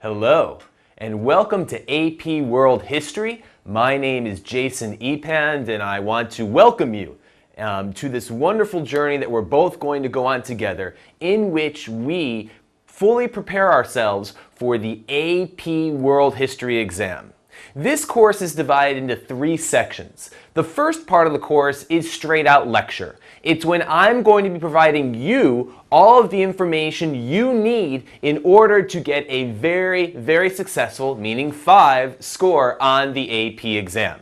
Hello, and welcome to AP World History. My name is Jason Epand, and I want to welcome you to this wonderful journey that we're both going to go on together, in which we fully prepare ourselves for the AP World History exam. This course is divided into 3 sections. The first part of the course is straight out lecture. It's when I'm going to be providing you all of the information you need in order to get a very successful, meaning 5, score on the AP exam.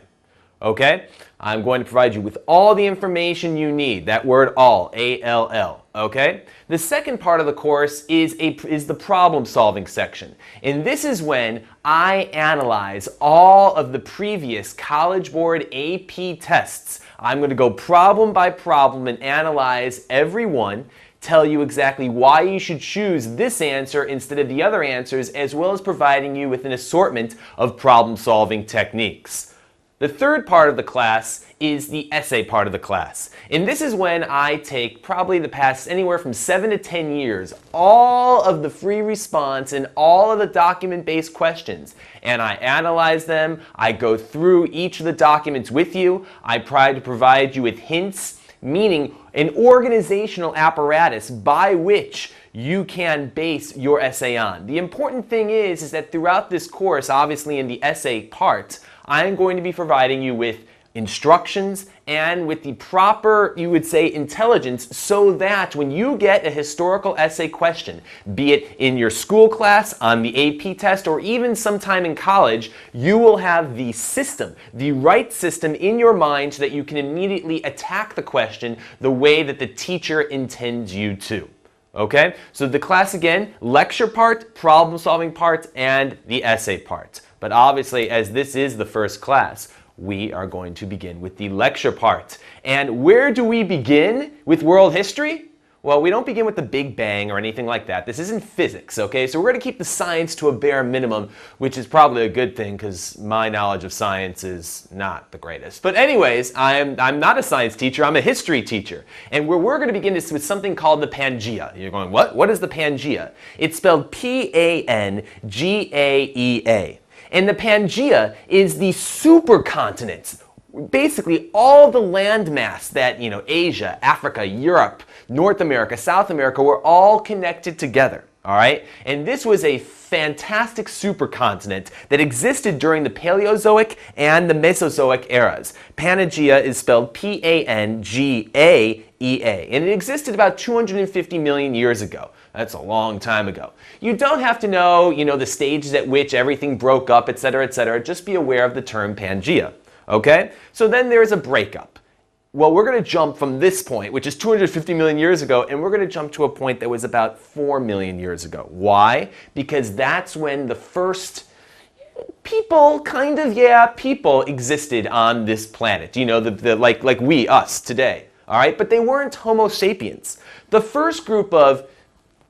Okay? I'm going to provide you with all the information you need. That word all, A-L-L. Okay? The second part of the course is the problem-solving section. And this is when I analyze all of the previous College Board AP tests. I'm going to go problem by problem and analyze every one, tell you exactly why you should choose this answer instead of the other answers, as well as providing you with an assortment of problem-solving techniques. The third part of the class is the essay part of the class. And this is when I take probably the past anywhere from 7 to 10 years, all of the free response and all of the document-based questions, and I analyze them. I go through each of the documents with you. I try to provide you with hints, meaning an organizational apparatus by which you can base your essay on. The important thing is that throughout this course, obviously in the essay part, I'm going to be providing you with instructions and with the proper, you would say, intelligence, so that when you get a historical essay question, be it in your school class, on the AP test, or even sometime in college, you will have the system, the right system in your mind so that you can immediately attack the question the way that the teacher intends you to. Okay? So the class again, lecture part, problem-solving part, and the essay part. But obviously, as this is the first class, we are going to begin with the lecture part. And where do we begin with world history? Well, we don't begin with the Big Bang or anything like that. This isn't physics, okay? So we're going to keep the science to a bare minimum, which is probably a good thing because my knowledge of science is not the greatest. But anyways, I'm not a science teacher, I'm a history teacher. And where we're going to begin is with something called the Pangaea. You're going, what? What is the Pangaea? It's spelled P-A-N-G-A-E-A. And the Pangaea is the supercontinents. Basically, all the landmass that, Asia, Africa, Europe, North America, South America were all connected together, all right? And this was a fantastic supercontinent that existed during the Paleozoic and the Mesozoic eras. Pangaea is spelled P-A-N-G-A-E-A, and it existed about 250 million years ago. That's a long time ago. You don't have to know, the stages at which everything broke up, etc., etc. Just be aware of the term Pangaea, okay? So then there's a breakup. Well, we're going to jump from this point, which is 250 million years ago, and we're going to jump to a point that was about 4 million years ago. Why? Because that's when the first people, people existed on this planet. Like we, us, today. All right? But they weren't Homo sapiens. The first group of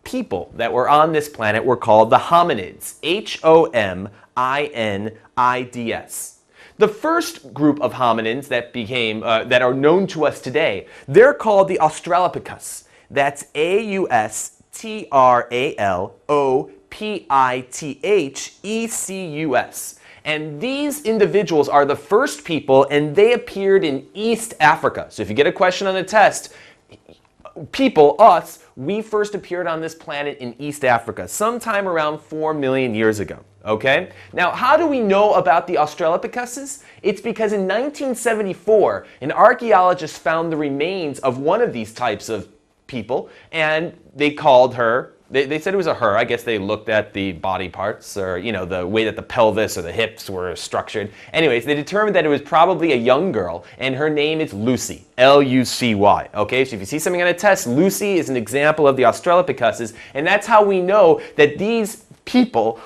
people that were on this planet were called the hominids. H-O-M-I-N-I-D-S. The first group of hominins that that are known to us today, they're called the Australopithecus. That's A-U-S-T-R-A-L-O-P-I-T-H-E-C-U-S. And these individuals are the first people, and they appeared in East Africa. So if you get a question on the test, people, us, we first appeared on this planet in East Africa, sometime around 4 million years ago. Okay? Now, how do we know about the Australopithecus? It's because in 1974, an archaeologist found the remains of one of these types of people, and they called her, they said it was a her. I guess they looked at the body parts, or, the way that the pelvis or the hips were structured. Anyways, they determined that it was probably a young girl, and her name is Lucy, L-U-C-Y. Okay, so if you see something on a test, Lucy is an example of the Australopithecus, and that's how we know that these people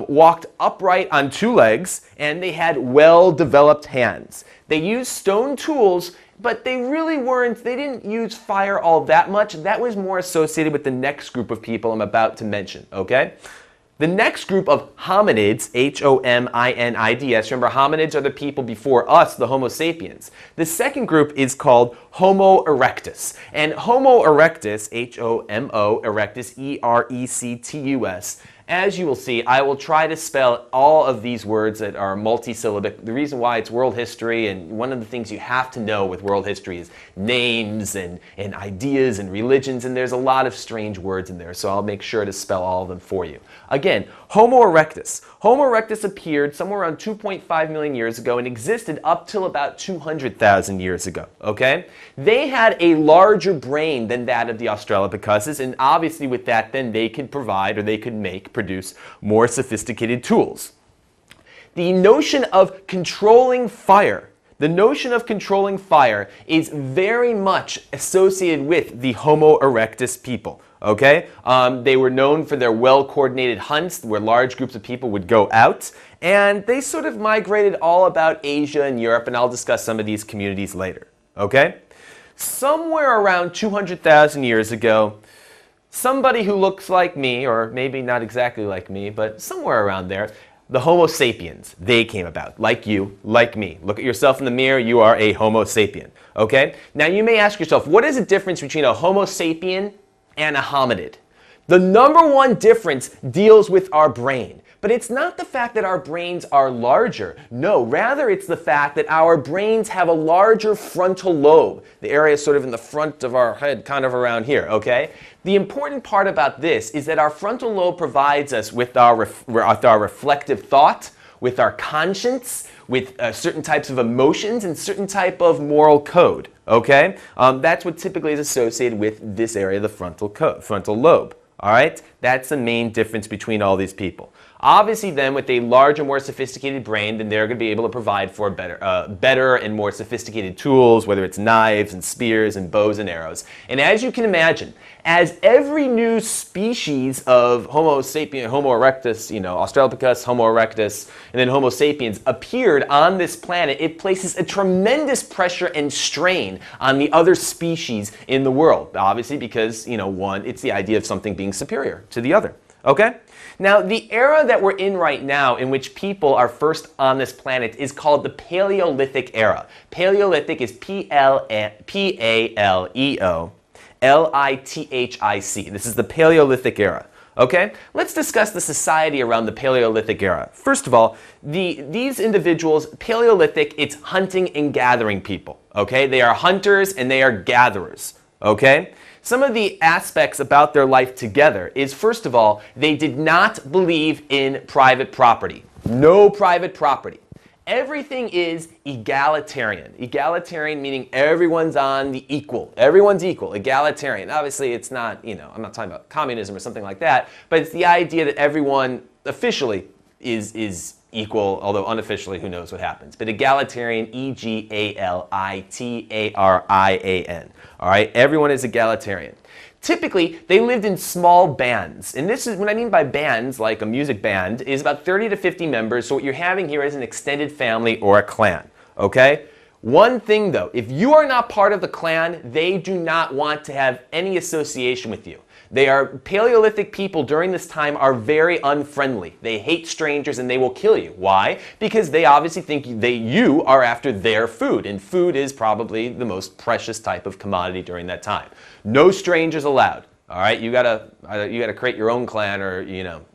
walked upright on 2 legs, and they had well-developed hands. They used stone tools, but they didn't use fire all that much. That was more associated with the next group of people I'm about to mention, okay? The next group of hominids, H-O-M-I-N-I-D-S, remember hominids are the people before us, the Homo sapiens. The second group is called Homo erectus. And Homo erectus, H-O-M-O, erectus, E-R-E-C-T-U-S, As you will see, I will try to spell all of these words that are multisyllabic. The reason why it's world history, and one of the things you have to know with world history is names and ideas and religions, and there's a lot of strange words in there, so I'll make sure to spell all of them for you. Again, Homo erectus. Homo erectus appeared somewhere around 2.5 million years ago and existed up till about 200,000 years ago, okay? They had a larger brain than that of the Australopithecus, and obviously with that then they could provide, or they could produce more sophisticated tools. The notion of controlling fire, is very much associated with the Homo erectus people. Okay? They were known for their well-coordinated hunts where large groups of people would go out, and they sort of migrated all about Asia and Europe, and I'll discuss some of these communities later. Okay? Somewhere around 200,000 years ago, somebody who looks like me, or maybe not exactly like me, but somewhere around there, the Homo sapiens, they came about. Like you, like me. Look at yourself in the mirror, you are a Homo sapien. Okay? Now you may ask yourself, what is the difference between a Homo sapien and a hominid? The number one difference deals with our brain. But it's not the fact that our brains are larger. No, rather it's the fact that our brains have a larger frontal lobe. The area is sort of in the front of our head, kind of around here, okay? The important part about this is that our frontal lobe provides us with our reflective thought, with our conscience, with certain types of emotions, and certain type of moral code, okay? That's what typically is associated with this area of the frontal lobe, all right? That's the main difference between all these people. Obviously then, with a larger, more sophisticated brain, then they're going to be able to provide for better and more sophisticated tools, whether it's knives and spears and bows and arrows. And as you can imagine, as every new species of Homo sapien, Homo erectus, Australopithecus, Homo erectus, and then Homo sapiens appeared on this planet, it places a tremendous pressure and strain on the other species in the world. Obviously because, one, it's the idea of something being superior to the other. Okay? Now, the era that we're in right now, in which people are first on this planet, is called the Paleolithic era. Paleolithic is P-A-L-E-O-L-I-T-H-I-C. This is the Paleolithic era. Okay? Let's discuss the society around the Paleolithic era. First of all, these individuals, Paleolithic, it's hunting and gathering people. Okay? They are hunters and they are gatherers. Okay? Some of the aspects about their life together is, first of all, they did not believe in private property. No private property. Everything is egalitarian. Egalitarian meaning everyone's on the equal. Everyone's equal. Egalitarian. Obviously, it's not, I'm not talking about communism or something like that, but it's the idea that everyone officially is equal, although unofficially, who knows what happens. But egalitarian, E-G-A-L-I-T-A-R-I-A-N. All right, everyone is egalitarian. Typically, they lived in small bands. And this is what I mean by bands, like a music band, is about 30 to 50 members. So what you're having here is an extended family or a clan. Okay? One thing though, if you are not part of the clan, they do not want to have any association with you. Paleolithic people during this time are very unfriendly. They hate strangers and they will kill you. Why? Because they obviously think you are after their food, and food is probably the most precious type of commodity during that time. No strangers allowed. All right, you gotta create your own clan, or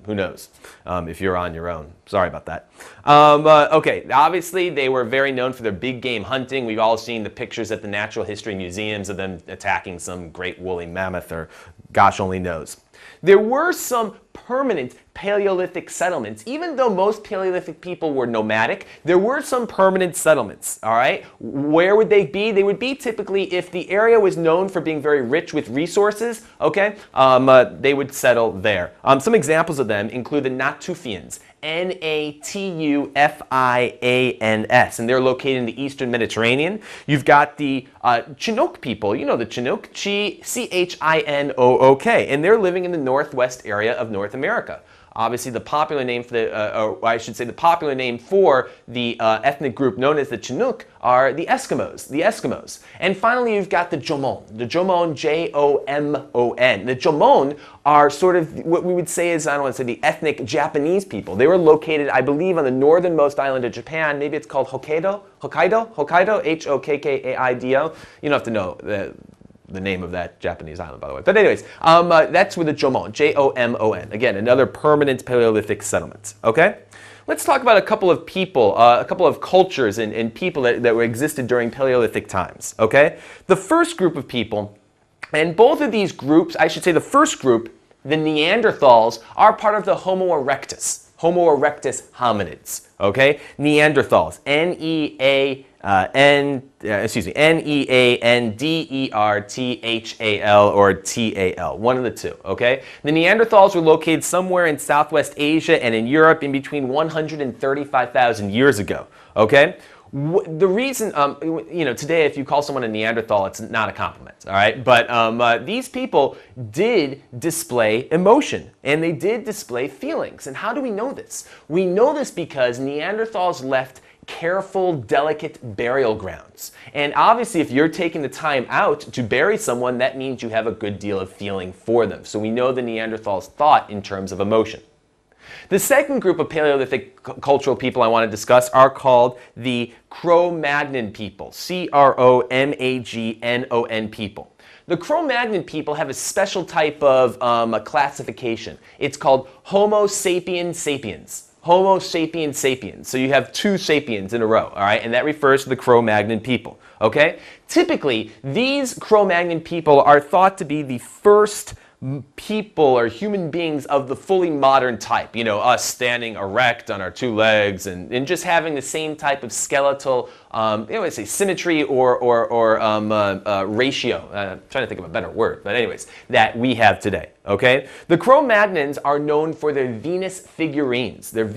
who knows if you're on your own. Sorry about that. Okay, obviously they were very known for their big game hunting. We've all seen the pictures at the natural history museums of them attacking some great woolly mammoth, or gosh only knows. There were some permanent Paleolithic settlements. Even though most Paleolithic people were nomadic, there were some permanent settlements, all right? Where would they be? They would be typically, if the area was known for being very rich with resources, okay, they would settle there. Some examples of them include the Natufians, N-A-T-U-F-I-A-N-S, and they're located in the eastern Mediterranean. You've got the Chinook people, the Chinook, C-H-I-N-O-O-K, and they're living in the northwest area of North America. Obviously, the popular name for the popular name for the ethnic group known as the Chinook are the Eskimos. And finally, you've got the Jomon. The Jomon, J-O-M-O-N. The Jomon are sort of what we would say is, I don't want to say the ethnic Japanese people. They were located, I believe, on the northernmost island of Japan. Maybe it's called Hokkaido, H-O-K-K-A-I-D-O. You don't have to know the name of that Japanese island, by the way. But anyways, that's with the Jomon, Jomon. Again, another permanent Paleolithic settlement, okay? Let's talk about a couple of people, a couple of cultures and people that existed during Paleolithic times, okay? The first group of people, and both of these groups, I should say the first group, the Neanderthals, are part of the Homo erectus hominids, okay? Neanderthals, Neanderthal or Tal, one of the two, okay? The Neanderthals were located somewhere in Southwest Asia and in Europe in between 135,000 years ago, okay? The reason, today if you call someone a Neanderthal, it's not a compliment, all right? But these people did display emotion, and they did display feelings. And how do we know this? We know this because Neanderthals left careful, delicate burial grounds. And obviously, if you're taking the time out to bury someone, that means you have a good deal of feeling for them. So we know the Neanderthals thought in terms of emotion. The second group of Paleolithic cultural people I want to discuss are called the Cro-Magnon people, Cro-Magnon people. The Cro-Magnon people have a special type of classification. It's called Homo sapiens sapiens. Homo sapiens sapiens. So you have two sapiens in a row, all right? And that refers to the Cro-Magnon people, okay? Typically, these Cro-Magnon people are thought to be the first people or human beings of the fully modern type, us standing erect on our two legs and just having the same type of skeletal, symmetry or ratio. I'm trying to think of a better word, but anyways, that we have today, okay? The Cro-Magnons are known for their Venus figurines, where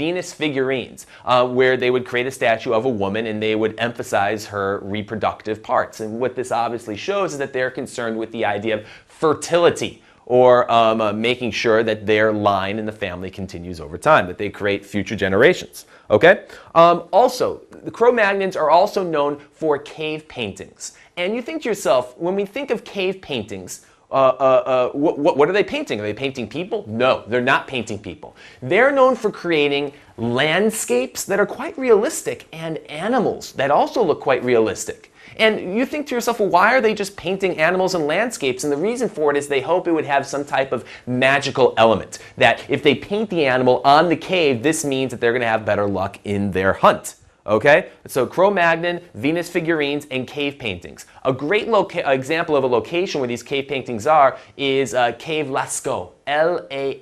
they would create a statue of a woman and they would emphasize her reproductive parts. And what this obviously shows is that they're concerned with the idea of fertility, or making sure that their line in the family continues over time, that they create future generations, okay? Also, the Cro-Magnons are also known for cave paintings. And you think to yourself, when we think of cave paintings, what are they painting? Are they painting people? No, they're not painting people. They're known for creating landscapes that are quite realistic and animals that also look quite realistic. And you think to yourself, well, why are they just painting animals and landscapes? And the reason for it is they hope it would have some type of magical element. That if they paint the animal on the cave, this means that they're going to have better luck in their hunt. Okay? So Cro-Magnon, Venus figurines, and cave paintings. A great example of a location where these cave paintings are is Cave Lascaux. L-A-S-C-A-U-X.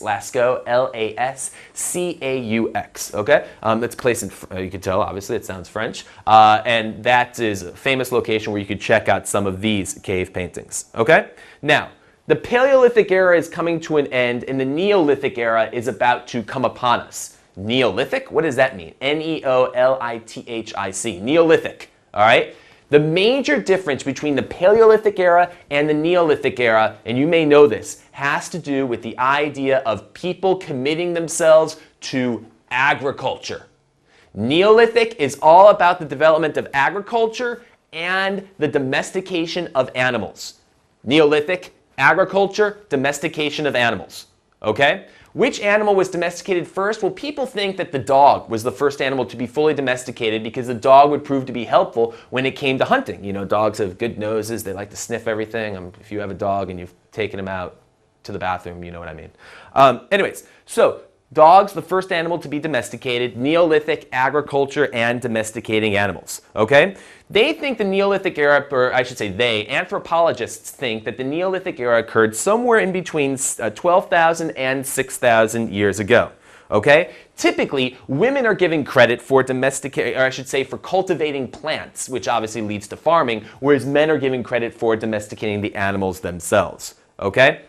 Lascaux, L-A-S-C-A-U-X. Okay? That's a place in, you can tell, obviously, it sounds French. And that is a famous location where you could check out some of these cave paintings. Okay? Now, the Paleolithic era is coming to an end, and the Neolithic era is about to come upon us. Neolithic? What does that mean? N-E-O-L-I-T-H-I-C. Neolithic. All right? The major difference between the Paleolithic era and the Neolithic era, and you may know this, has to do with the idea of people committing themselves to agriculture. Neolithic is all about the development of agriculture and the domestication of animals. Neolithic, agriculture, domestication of animals. Okay? Which animal was domesticated first? Well, people think that the dog was the first animal to be fully domesticated because the dog would prove to be helpful when it came to hunting. Dogs have good noses. They like to sniff everything. If you have a dog and you've taken him out to the bathroom, you know what I mean. Anyways, so dogs, the first animal to be domesticated, Neolithic, agriculture, and domesticating animals, okay? They think the Neolithic era, or I should say they, anthropologists think that the Neolithic era occurred somewhere in between 12,000 and 6,000 years ago, okay? Typically, women are given credit for domesticating, or I should say for cultivating plants, which obviously leads to farming, whereas men are given credit for domesticating the animals themselves, okay?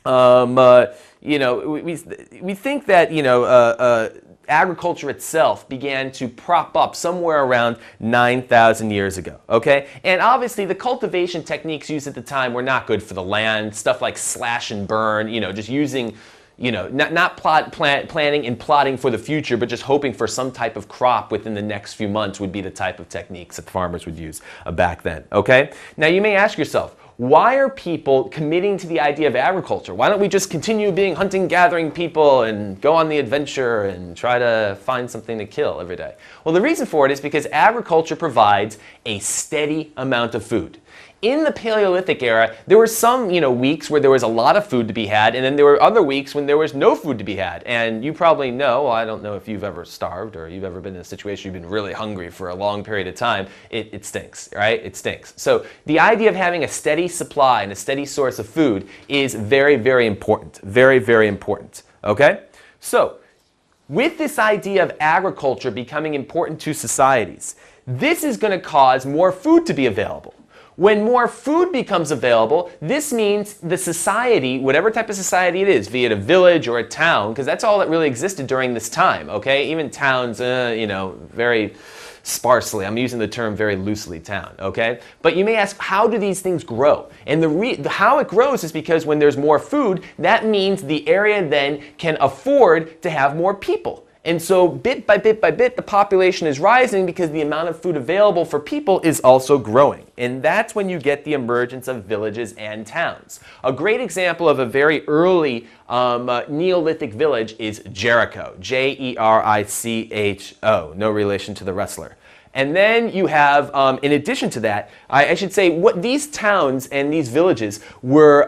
We think that, agriculture itself began to prop up somewhere around 9,000 years ago, okay? And obviously the cultivation techniques used at the time were not good for the land, stuff like slash and burn, just using, not planning and plotting for the future, but just hoping for some type of crop within the next few months would be the type of techniques that farmers would use back then, okay? Now you may ask yourself, why are people committing to the idea of agriculture? Why don't we just continue being hunting, gathering people and go on the adventure and try to find something to kill every day? Well, the reason for it is because agriculture provides a steady amount of food. In the Paleolithic era, there were some, weeks where there was a lot of food to be had, and then there were other weeks when there was no food to be had. And you probably know, well, I don't know if you've ever starved or you've ever been in a situation you've been really hungry for a long period of time. It stinks, right? It stinks. So the idea of having a steady supply and a steady source of food is very, very important. Very, very important. Okay? So with this idea of agriculture becoming important to societies, this is going to cause more food to be available. When more food becomes available, this means the society, whatever type of society it is, be it a village or a town, because that's all that really existed during this time, okay? Even towns, very sparsely. I'm using the term very loosely, town, okay? But you may ask, how do these things grow? And how it grows is because when there's more food, that means the area then can afford to have more people. And so bit by bit by bit, the population is rising because the amount of food available for people is also growing. And that's when you get the emergence of villages and towns. A great example of a very early Neolithic village is Jericho, Jericho, no relation to the wrestler. And then you have, in addition to that, I should say, what these towns and these villages were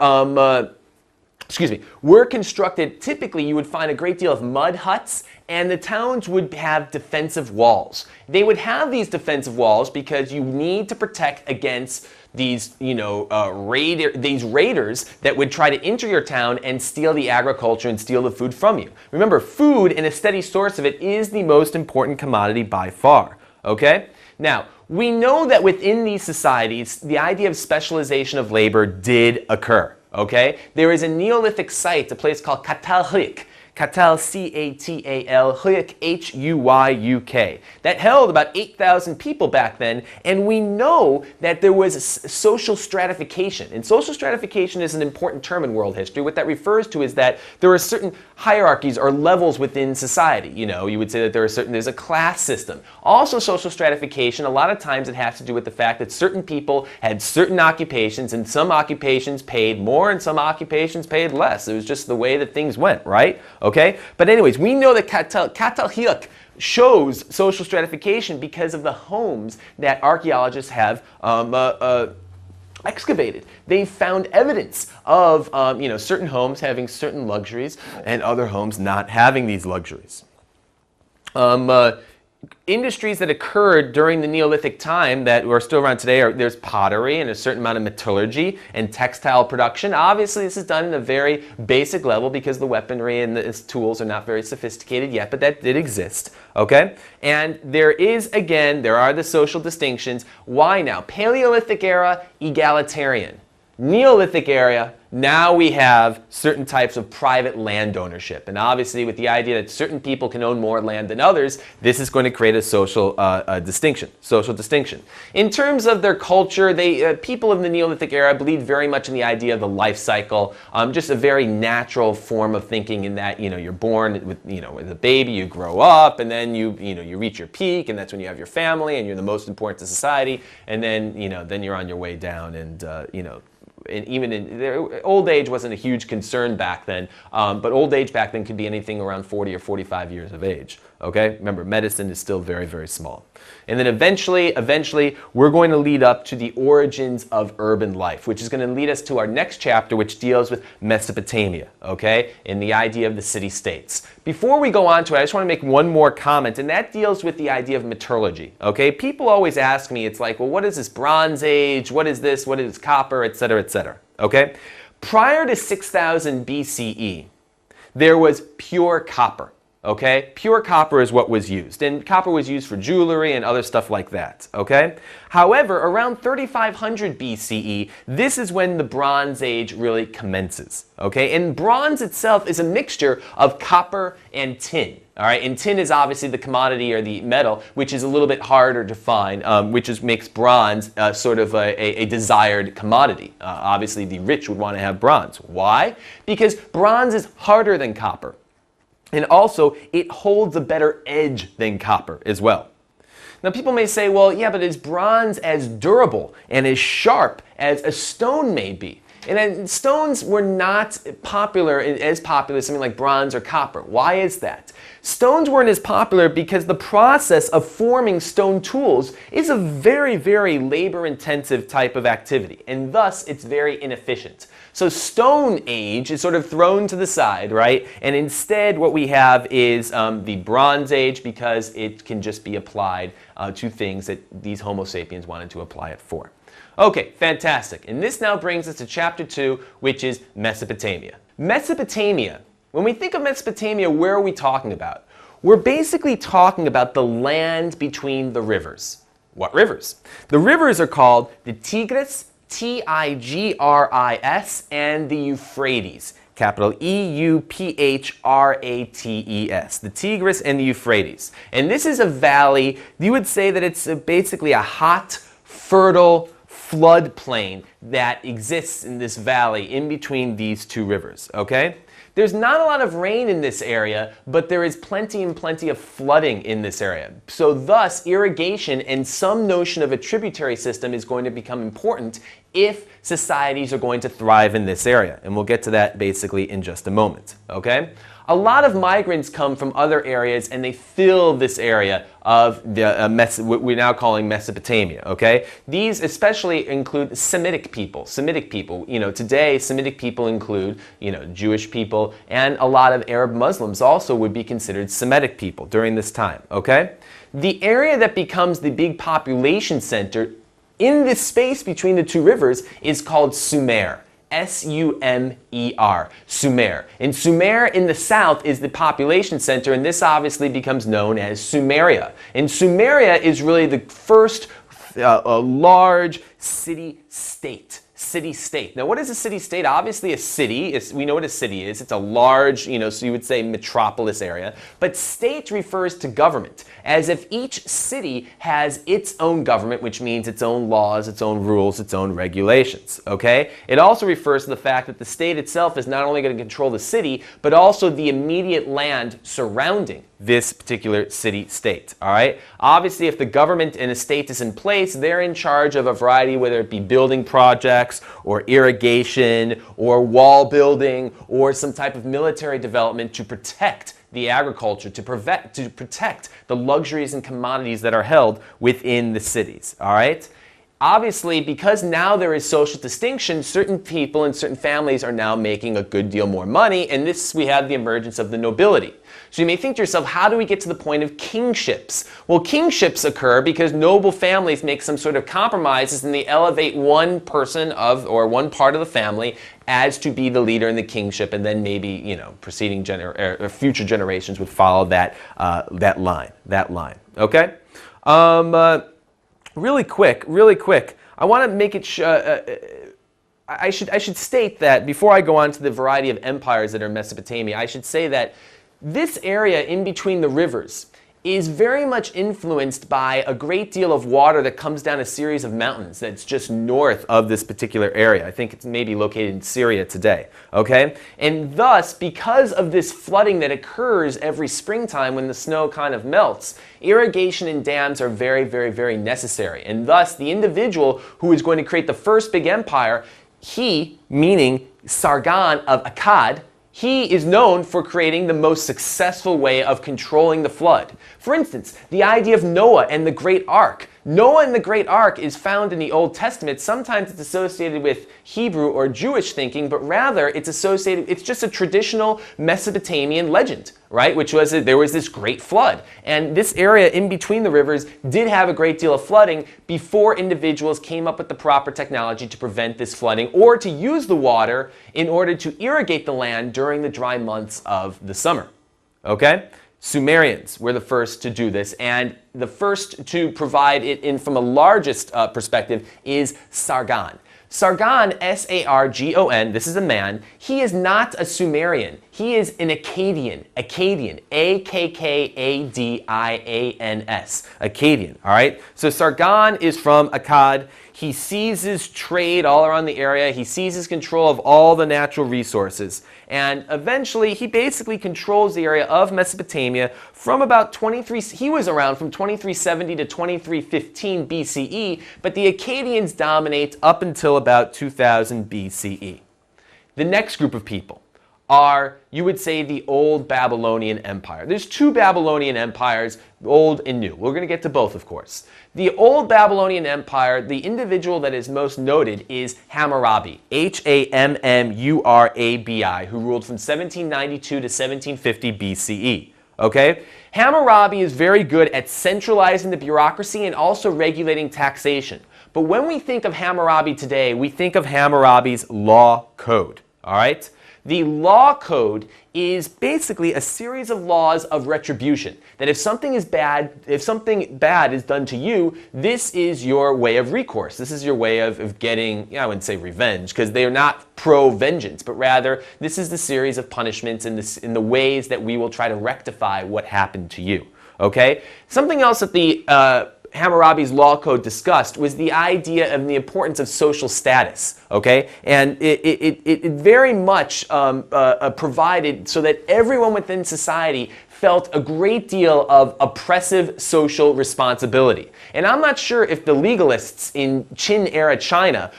were constructed. Typically, you would find a great deal of mud huts, and the towns would have defensive walls. They would have these defensive walls because you need to protect against these, these raiders that would try to enter your town and steal the agriculture and steal the food from you. Remember, food and a steady source of it is the most important commodity by far. Okay? Now, we know that within these societies, the idea of specialization of labor did occur. Okay? There is a Neolithic site, a place called Huyuk, Catal, C-A-T-A-L, Huyuk, H-U-Y-U-K, that held about 8,000 people back then, and we know that there was social stratification. And social stratification is an important term in world history. What that refers to is that there are certain hierarchies or levels within society. You would say that there's a class system. Also, social stratification, a lot of times it has to do with the fact that certain people had certain occupations, and some occupations paid more and some occupations paid less. It was just the way that things went, right? Okay? But anyways, we know that Catal Huyuk shows social stratification because of the homes that archaeologists have excavated. They found evidence of certain homes having certain luxuries and other homes not having these luxuries. Industries that occurred during the Neolithic time that are still around today there's pottery and a certain amount of metallurgy and textile production. Obviously, this is done in a very basic level because the weaponry and the tools are not very sophisticated yet, but that did exist. Okay? And there are the social distinctions. Why now? Paleolithic era, egalitarian. Neolithic era, now we have certain types of private land ownership. And obviously, with the idea that certain people can own more land than others, this is going to create a social distinction. In terms of their culture, people of the Neolithic era believed very much in the idea of the life cycle, just a very natural form of thinking in that, you're born with a baby, you grow up, and then you reach your peak, and that's when you have your family, and you're the most important to society, and then, then you're on your way down, and, and even old age wasn't a huge concern back then, but old age back then could be anything around 40 or 45 years of age. Okay? Remember, medicine is still very, very small. And then eventually, we're going to lead up to the origins of urban life, which is going to lead us to our next chapter, which deals with Mesopotamia, okay, and the idea of the city-states. Before we go on to it, I just want to make one more comment, and that deals with the idea of metallurgy, okay? People always ask me, it's like, well, what is this Bronze Age? What is this? What is copper? Et cetera, okay? Prior to 6000 BCE, there was pure copper. Okay? Pure copper is what was used. And copper was used for jewelry and other stuff like that. Okay? However, around 3500 BCE, this is when the Bronze Age really commences. Okay? And bronze itself is a mixture of copper and tin. All right? And tin is obviously the commodity or the metal, which is a little bit harder to find, makes bronze sort of a desired commodity. Obviously, the rich would want to have bronze. Why? Because bronze is harder than copper. And also, it holds a better edge than copper as well. Now people may say, well, yeah, but is bronze as durable and as sharp as a stone may be? And then stones were not as popular as something like bronze or copper. Why is that? Stones weren't as popular because the process of forming stone tools is a very, very labor-intensive type of activity, and thus it's very inefficient. So Stone Age is sort of thrown to the side, right? And instead what we have is the Bronze Age, because it can just be applied to things that these Homo sapiens wanted to apply it for. Okay, fantastic. And this now brings us to chapter 2, which is Mesopotamia. Mesopotamia, when we think of Mesopotamia, where are we talking about? We're basically talking about the land between the rivers. What rivers? The rivers are called the Tigris, Tigris, and the Euphrates, capital Euphrates, the Tigris and the Euphrates. And this is a valley, you would say that it's basically a hot, fertile floodplain that exists in this valley in between these two rivers, okay? There's not a lot of rain in this area, but there is plenty and plenty of flooding in this area. So thus, irrigation and some notion of a tributary system is going to become important if societies are going to thrive in this area. And we'll get to that basically in just a moment, okay? A lot of migrants come from other areas and they fill this area of the what we're now calling Mesopotamia, okay? These especially include Semitic people. Today Semitic people include, Jewish people, and a lot of Arab Muslims also would be considered Semitic people during this time, okay? The area that becomes the big population center in this space between the two rivers is called Sumer. S-U-M-E-R, Sumer. And Sumer in the south is the population center, and this obviously becomes known as Sumeria. And Sumeria is really the first large city-state. City-state. Now, what is a city-state? Obviously, a city we know what a city is. It's a large, so you would say metropolis area. But state refers to government, as if each city has its own government, which means its own laws, its own rules, its own regulations. Okay? It also refers to the fact that the state itself is not only going to control the city, but also the immediate land surrounding this particular city-state, all right? Obviously, if the government and a state is in place, they're in charge of a variety, whether it be building projects or irrigation or wall building or some type of military development to protect the agriculture, to protect the luxuries and commodities that are held within the cities, all right? Obviously, because now there is social distinction, certain people and certain families are now making a good deal more money, and we have the emergence of the nobility. So you may think to yourself, how do we get to the point of kingships? Well, kingships occur because noble families make some sort of compromises and they elevate one person or one part of the family as to be the leader in the kingship, and then maybe, preceding future generations would follow that line. Okay? Really quick, I want to make it I should state that before I go on to the variety of empires that are in Mesopotamia, I should say that this area in between the rivers is very much influenced by a great deal of water that comes down a series of mountains that's just north of this particular area. I think it's maybe located in Syria today, okay? And thus, because of this flooding that occurs every springtime when the snow kind of melts, irrigation and dams are very, very, very necessary. And thus, the individual who is going to create the first big empire, he, meaning Sargon of Akkad, he is known for creating the most successful way of controlling the flood. For instance, the idea of Noah and the Great Ark. Noah and the Great Ark is found in the Old Testament. Sometimes it's associated with Hebrew or Jewish thinking, but rather it's just a traditional Mesopotamian legend, right? Which was that there was this great flood. And this area in between the rivers did have a great deal of flooding before individuals came up with the proper technology to prevent this flooding or to use the water in order to irrigate the land during the dry months of the summer. Okay? Sumerians were the first to do this, and the first to provide it from a largest perspective is Sargon. Sargon, S-A-R-G-O-N, this is a man. He is not a Sumerian. He is an Akkadian, A-K-K-A-D-I-A-N-S, Akkadian, all right? So Sargon is from Akkad. He seizes trade all around the area. He seizes control of all the natural resources. And eventually, he basically controls the area of Mesopotamia from about he was around from 2370 to 2315 BCE, but the Akkadians dominate up until about 2000 BCE. The next group of people are, you would say, the Old Babylonian Empire. There's two Babylonian empires, old and new. We're going to get to both, of course. The Old Babylonian Empire, the individual that is most noted is Hammurabi, Hammurabi, who ruled from 1792 to 1750 BCE. Okay? Hammurabi is very good at centralizing the bureaucracy and also regulating taxation. But when we think of Hammurabi today, we think of Hammurabi's law code. All right? The law code is basically a series of laws of retribution. That if something bad is done to you, this is your way of recourse. This is your way of getting, I wouldn't say revenge, because they are not pro-vengeance, but rather this is the series of punishments in the ways that we will try to rectify what happened to you. Okay? Something else that the Hammurabi's law code discussed was the idea of the importance of social status, okay? And it very much provided so that everyone within society felt a great deal of oppressive social responsibility. And I'm not sure if the legalists in Qin-era China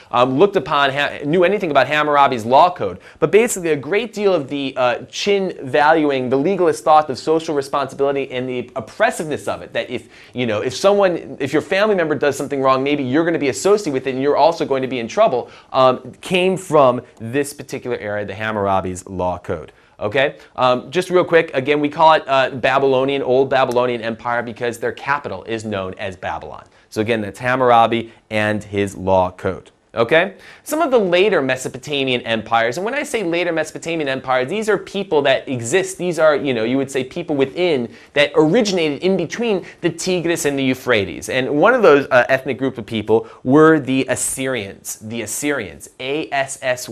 knew anything about Hammurabi's law code, but basically a great deal of the Qin valuing the legalist thought of social responsibility and the oppressiveness of it, that if your family member does something wrong, maybe you're going to be associated with it and you're also going to be in trouble, came from this particular area, the Hammurabi's law code. Okay, just real quick, again, we call it Old Babylonian Empire because their capital is known as Babylon. So again, that's Hammurabi and his law code. Okay? Some of the later Mesopotamian empires, and when I say later Mesopotamian empires, these are people that exist. These are, you would say people within that originated in between the Tigris and the Euphrates. And one of those ethnic group of people were the Assyrians. The Assyrians, Assyrians.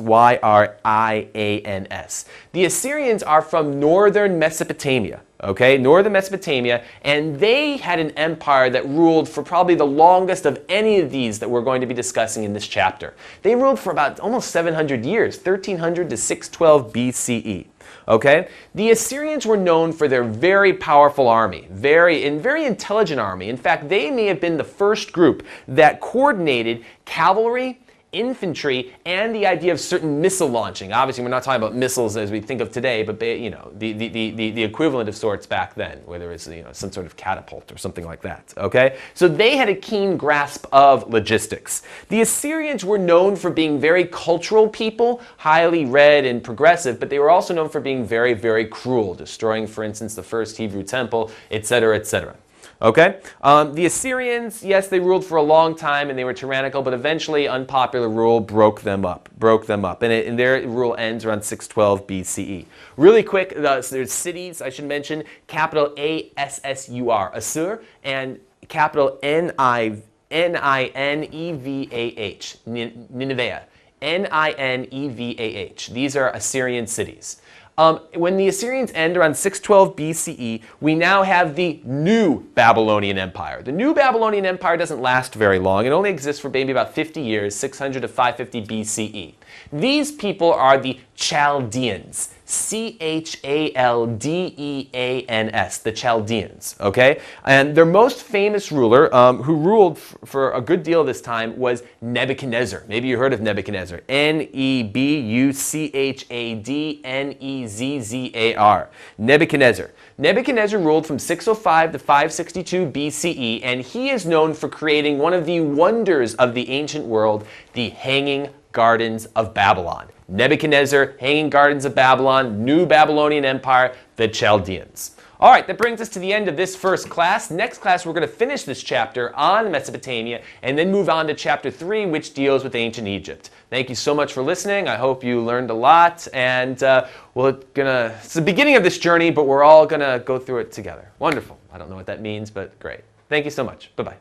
The Assyrians are from northern Mesopotamia. Okay, northern Mesopotamia, and they had an empire that ruled for probably the longest of any of these that we're going to be discussing in this chapter. They ruled for about almost 700 years, 1300 to 612 BCE. Okay, the Assyrians were known for their very powerful army, very intelligent army. In fact, they may have been the first group that coordinated cavalry, infantry, and the idea of certain missile launching. Obviously, we're not talking about missiles as we think of today, but the equivalent of sorts back then, whether it's some sort of catapult or something like that. Okay, so they had a keen grasp of logistics. The Assyrians were known for being very cultural people, highly read and progressive, but they were also known for being very, very cruel, destroying, for instance, the first Hebrew temple, etc., etc. Okay? The Assyrians, yes, they ruled for a long time and they were tyrannical, but eventually unpopular rule broke them up. And their rule ends around 612 BCE. Really quick, there's cities, I should mention, capital Assur, Assur, and capital Nineveh, Nineveh, Nineveh. These are Assyrian cities. When the Assyrians end around 612 BCE, we now have the New Babylonian Empire. The New Babylonian Empire doesn't last very long. It only exists for maybe about 50 years, 600 to 550 BCE. These people are the Chaldeans. Chaldeans, the Chaldeans, okay? And their most famous ruler, who ruled for a good deal of this time, was Nebuchadnezzar. Maybe you heard of Nebuchadnezzar. Nebuchadnezzar. Nebuchadnezzar. Nebuchadnezzar ruled from 605 to 562 BCE, and he is known for creating one of the wonders of the ancient world, the Hanging Gardens of Babylon. Nebuchadnezzar, Hanging Gardens of Babylon, New Babylonian Empire, the Chaldeans. All right, that brings us to the end of this first class. Next class, we're going to finish this chapter on Mesopotamia and then move on to chapter 3, which deals with ancient Egypt. Thank you so much for listening. I hope you learned a lot, and it's the beginning of this journey, but we're all going to go through it together. Wonderful. I don't know what that means, but great. Thank you so much. Bye-bye.